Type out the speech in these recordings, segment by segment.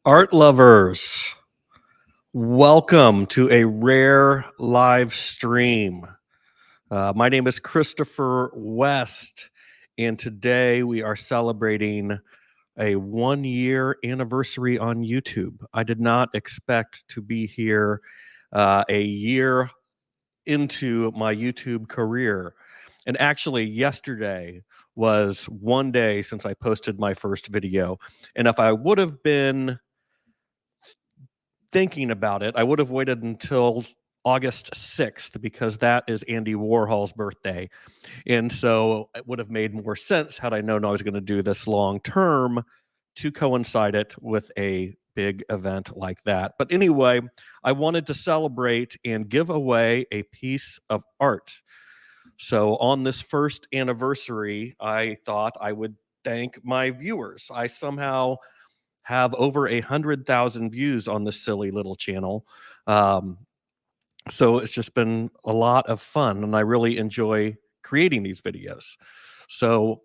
Art lovers, welcome to a rare live stream. My name is Christopher West, and today we are celebrating a 1 year anniversary on YouTube. I did not expect to be here a year into my YouTube career. And actually, yesterday was 1 day since I posted my first video. And if I would have been thinking about it, I would have waited until August 6th because that is Andy Warhol's birthday. And so it would have made more sense had I known I was going to do this long term to coincide it with a big event like that. But anyway, I wanted to celebrate and give away a piece of art. So on this first anniversary, I thought I would thank my viewers. I somehow have over 100,000 views on this silly little channel. Um, so it's just been a lot of fun, and I really enjoy creating these videos. So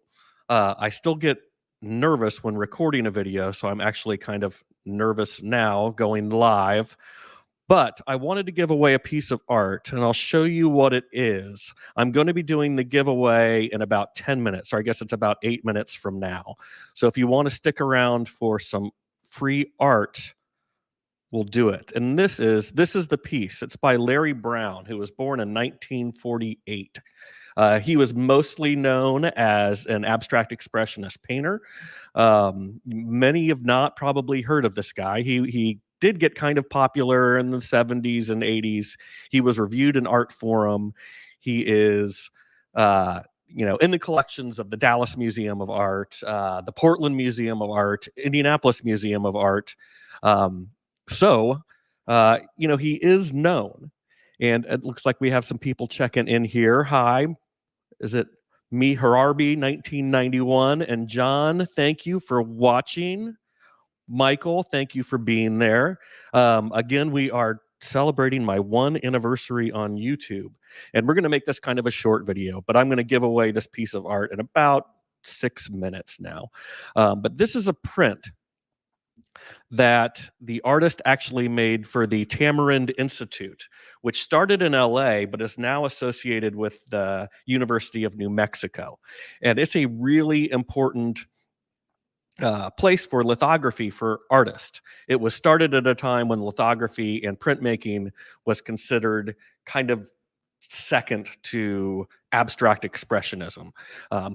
I still get nervous when recording a video, so I'm actually kind of nervous now going live. But I wanted to give away a piece of art, and I'll show you what it is. I'm going to be doing the giveaway in about 10 minutes, or I guess it's about 8 minutes from now. So if you want to stick around for some free art, we'll do it. And this is the piece. It's by Larry Brown, who was born in 1948. He was mostly known as an abstract expressionist painter. Many have not probably heard of this guy. He did get kind of popular in the 70s and 80s. He was reviewed in Art Forum. He is in the collections of the Dallas Museum of Art, the Portland Museum of Art, Indianapolis Museum of Art. He is known. And it looks like we have some people checking in here. Hi, is it me, Hararbi, 1991? And John, thank you for watching. Michael, thank you for being there. Again, we are celebrating my 1 anniversary on YouTube. And we're going to make this kind of a short video, but I'm going to give away this piece of art in about 6 minutes now. But this is a print that the artist actually made for the Tamarind Institute, which started in LA, but is now associated with the University of New Mexico. And it's a really important place for lithography for artists. It was started at a time when lithography and printmaking was considered kind of second to abstract expressionism.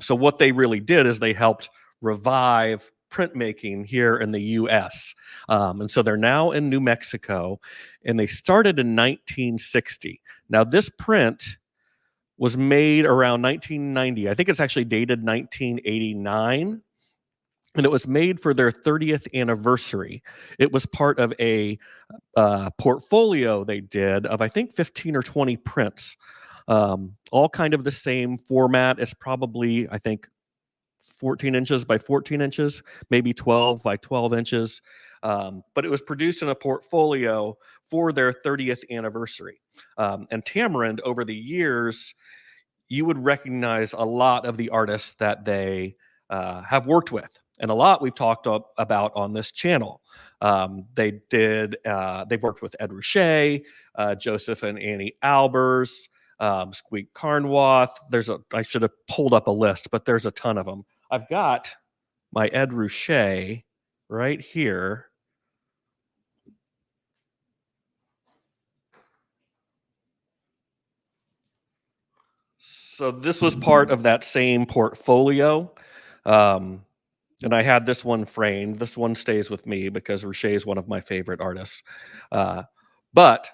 So what they really did is they helped revive printmaking here in the US. And so they're now in New Mexico, and they started in 1960. Now, this print was made around 1990. I think it's actually dated 1989. And it was made for their 30th anniversary. It was part of a portfolio they did of, I think, 15 or 20 prints, all kind of the same format. It's probably, I think, 14 inches by 14 inches, maybe 12 by 12 inches. But it was produced in a portfolio for their 30th anniversary. And Tamarind, over the years, you would recognize a lot of the artists that they have worked with. And a lot we've talked about on this channel. They've worked with Ed Ruscha, Joseph and Annie Albers, Squeak Carnwath. I should have pulled up a list, but there's a ton of them. I've got my Ed Ruscha right here. So this was part of that same portfolio. And I had this one framed. This one stays with me because Ruscha is one of my favorite artists. But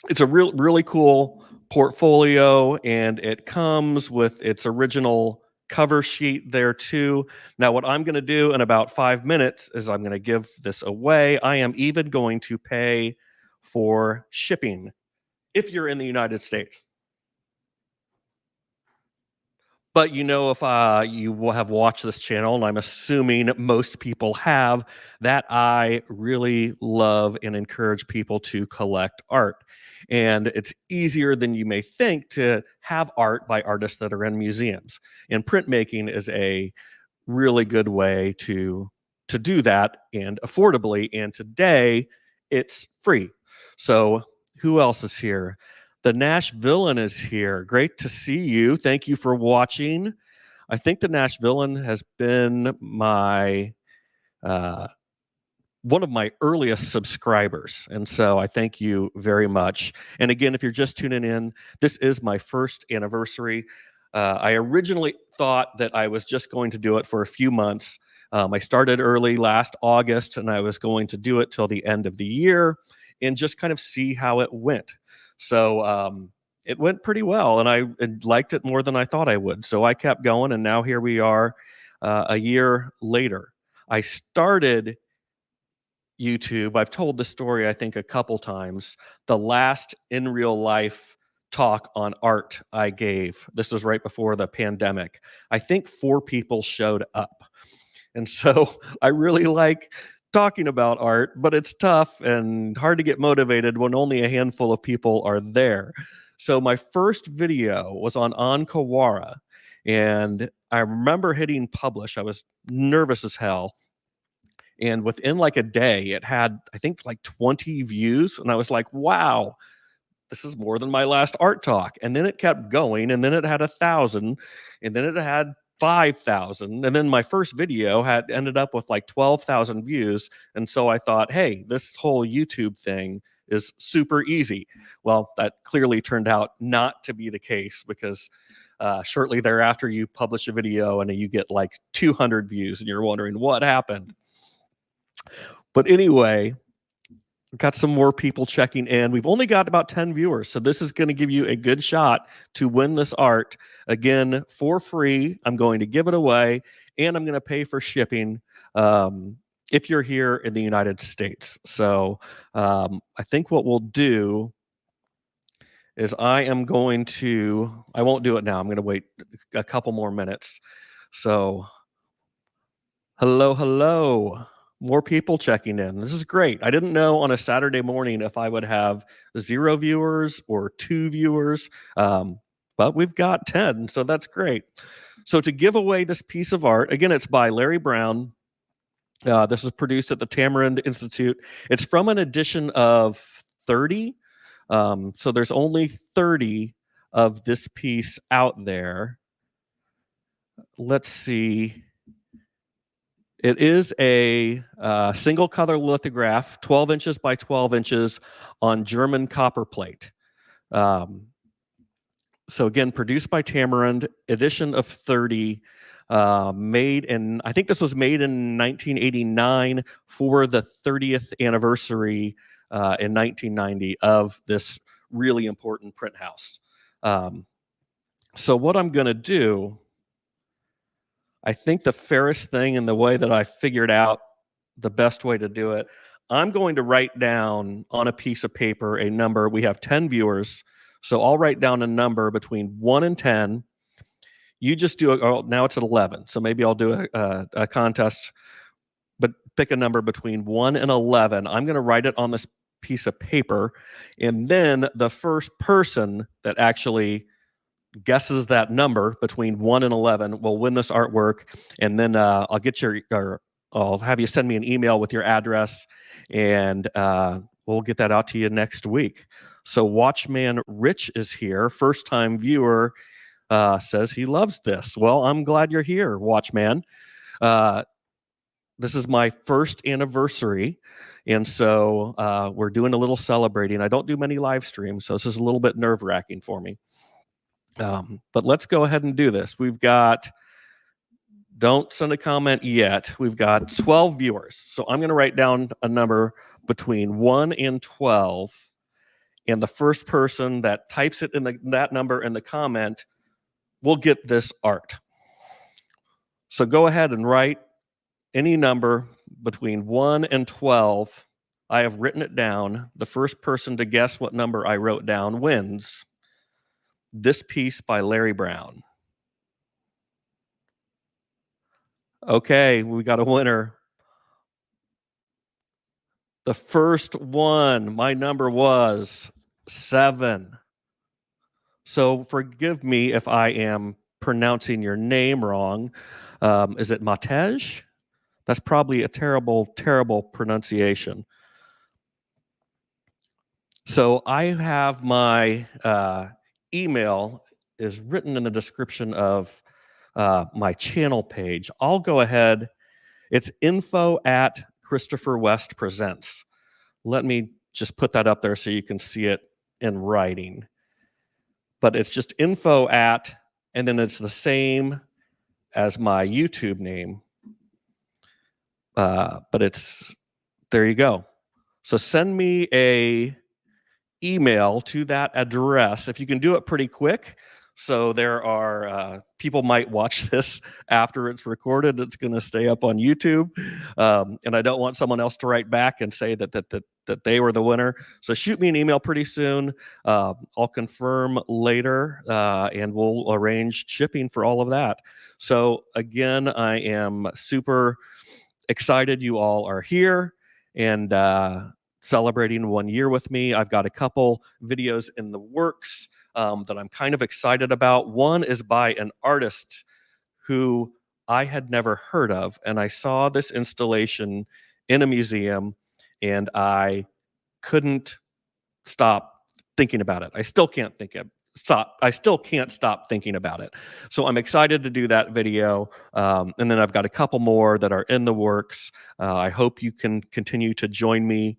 it's a really cool portfolio, and it comes with its original cover sheet there too. Now, what I'm going to do in about 5 minutes is I'm going to give this away. I am even going to pay for shipping if you're in the United States. But if you will have watched this channel, and I'm assuming most people have, that I really love and encourage people to collect art. And it's easier than you may think to have art by artists that are in museums. And printmaking is a really good way to to do that and affordably. And today it's free. So who else is here? The Nash Villain is here. Great to see you. Thank you for watching. I think the Nash Villain has been my one of my earliest subscribers. And so I thank you very much. And again, if you're just tuning in, this is my first anniversary. I originally thought that I was just going to do it for a few months. I started early last August, and I was going to do it till the end of the year and just kind of see how it went. So it went pretty well, and I liked it more than I thought I would. So I kept going, and now here we are a year later. I started YouTube. I've told the story, I think, a couple times. The last in real life talk on art I gave, this was right before the pandemic. I think 4 people showed up. And so I really like talking about art, but it's tough and hard to get motivated when only a handful of people are there. So my first video was on Ankawara, and I remember hitting publish. I was nervous as hell. And within like a day, it had, I think, like 20 views. And I was like, wow, this is more than my last art talk. And then it kept going, and then it had 1,000, and then it had 5,000. And then my first video had ended up with like 12,000 views. And so I thought, hey, this whole YouTube thing is super easy. Well, that clearly turned out not to be the case, because shortly thereafter, you publish a video and you get like 200 views, and you're wondering what happened. But anyway, got some more people checking in. We've only got about 10 viewers, so this is going to give you a good shot to win this art. Again, for free. I'm going to give it away, and I'm going to pay for shipping if you're here in the United States. So I think what we'll do is I won't do it now. I'm going to wait a couple more minutes. So hello. More people checking in. This is great. I didn't know on a Saturday morning if I would have 0 viewers or 2 viewers, but we've got 10, so that's great. So to give away this piece of art, again, it's by Larry Brown. This is produced at the Tamarind Institute. It's from an edition of 30, so there's only 30 of this piece out there. Let's see. It is a single color lithograph, 12 inches by 12 inches on German copper plate. So again, produced by Tamarind, edition of 30, I think this was made in 1989 for the 30th anniversary in 1990 of this really important print house. So what I'm going to do, I think the fairest thing, and the way that I figured out the best way to do it, I'm going to write down on a piece of paper a number. We have 10 viewers, so I'll write down a number between 1 and 10. You just do it. Oh, now it's at 11, so maybe I'll do a contest, but pick a number between 1 and 11. I'm going to write it on this piece of paper, and then the first person that actually guesses that number between 1 and 11 will win this artwork. And then I'll have you send me an email with your address, and we'll get that out to you next week. So Watchman Rich is here, first time viewer, says he loves this. Well, I'm glad you're here, Watchman. This is my first anniversary, and so we're doing a little celebrating. I don't do many live streams, so this is a little bit nerve-wracking for me. But let's go ahead and do this. Don't send a comment yet. We've got 12 viewers. So I'm going to write down a number between 1 and 12. And the first person that types it in that number in the comment will get this art. So go ahead and write any number between 1 and 12. I have written it down. The first person to guess what number I wrote down wins this piece by Larry Brown. Okay, we got a winner. The first one, my number was 7. So forgive me if I am pronouncing your name wrong. Is it Matej? That's probably a terrible, terrible pronunciation. So I have my email is written in the description of my channel page. I'll go ahead. It's info@ChristopherWestPresents. Let me just put that up there so you can see it in writing. But it's just info at, and then it's the same as my YouTube name. But it's, there you go. So send me a email to that address if you can do it pretty quick. So there are people might watch this after it's recorded. It's going to stay up on YouTube, and I don't want someone else to write back and say that they were the winner. So shoot me an email pretty soon. I'll confirm later, and we'll arrange shipping for all of that. So again, I am super excited you all are here and celebrating 1 year with me. I've got a couple videos in the works that I'm kind of excited about. One is by an artist who I had never heard of, and I saw this installation in a museum, and I couldn't stop thinking about it. I still can't stop thinking about it. So I'm excited to do that video. And then I've got a couple more that are in the works. I hope you can continue to join me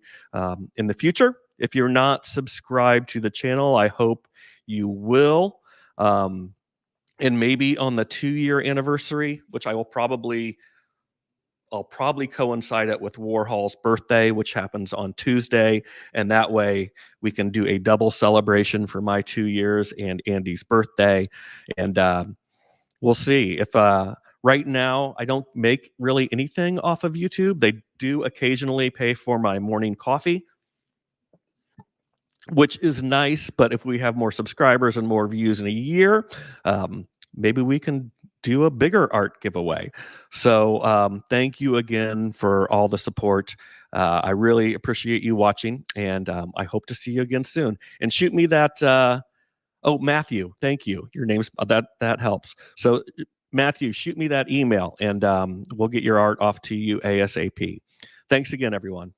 in the future. If you're not subscribed to the channel, I hope you will. And maybe on the 2-year anniversary, which I'll probably coincide it with Warhol's birthday, which happens on Tuesday. And that way we can do a double celebration for my 2 years and Andy's birthday. And we'll see. If right now I don't make really anything off of YouTube. They do occasionally pay for my morning coffee, which is nice. But if we have more subscribers and more views in a year, maybe we can do a bigger art giveaway. So thank you again for all the support. I really appreciate you watching, and I hope to see you again soon. And shoot me that. Oh, Matthew, thank you. Your name's that helps. So Matthew, shoot me that email, and we'll get your art off to you ASAP. Thanks again, everyone.